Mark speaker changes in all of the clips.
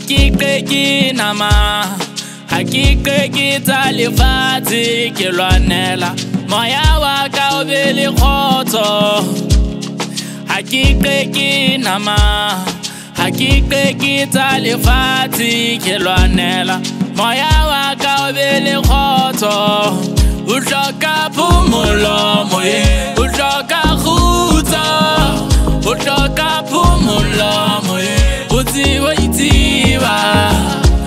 Speaker 1: Hakiki nama, hakiki talifati kilwanela, moya waka ubili khoto. Hakiki nama, hakiki talifati kilwanela, moya waka ubili khoto. Ujoka pumulo moye, ujoka khuta, ujoka pumulo moye, uziwa itiwa.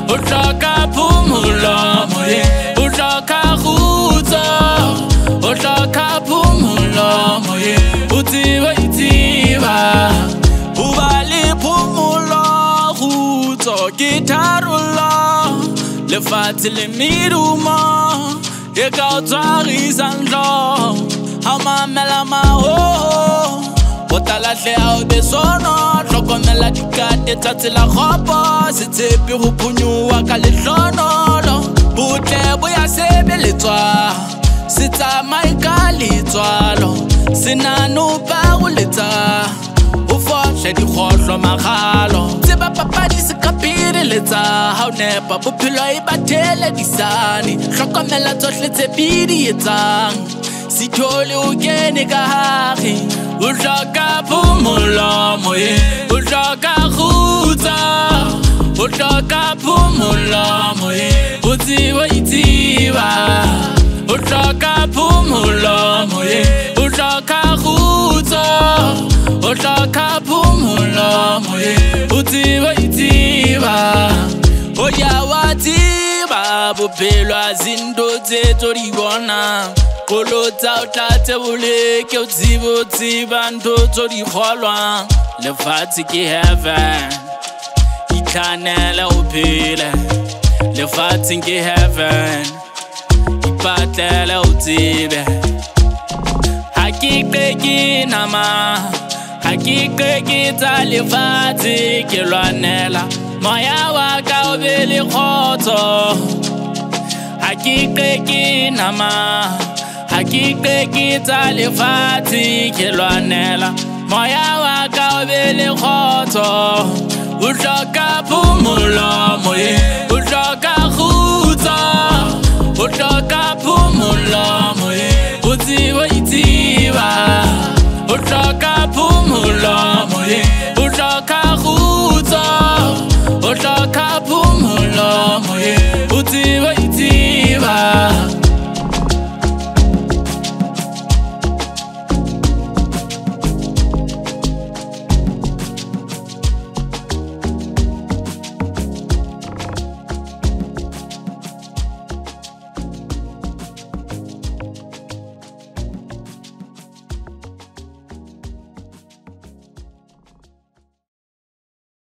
Speaker 1: Ujoka pumulo moye, ujoka khuta, ujoka pumulo moye, uziwa itiwa. Ubali pumulo khuta, gitarulo, lefati le miruma. Eka utwari sanlo, hamamela maho. Otala hle au besono, trokomela dikate tatila khopo. Sitepi hupunyuwa kalihlono. Butle buya sebe letwa, sita maika litwalo. Sinanu paruleta, ufo shedi khoslo makhalo. Tiba papa disikapiri leta, hau nepa bupilo ibatele disani. Trokomela tohle tebidi etang, sitole ugene kahari. Ujoka pumulo moye, ujoka khuta, ujoka pumulo moye, uziwa itiwa. Ujoka pumulo moye, ujoka khuta, ujoka pumulo moye, uziwa itiwa. Oya watiba, bupelo azindo zeto ribona. Kolota utate buleke uzibo tsiba ndoto di kholwa. Lefati ki heaven, ikanela uphile. Lefati ki heaven, ipatela uzibe. Hakiki nama, hakiki talifati kilwanela, moya waka ubili khoto. Hakiki nama, hakiki talifati kilwanela, moya waka ubili khoto. Ujoka pumulo moye, ujoka khuta, ujoka pumulo moye, uziwa itiwa.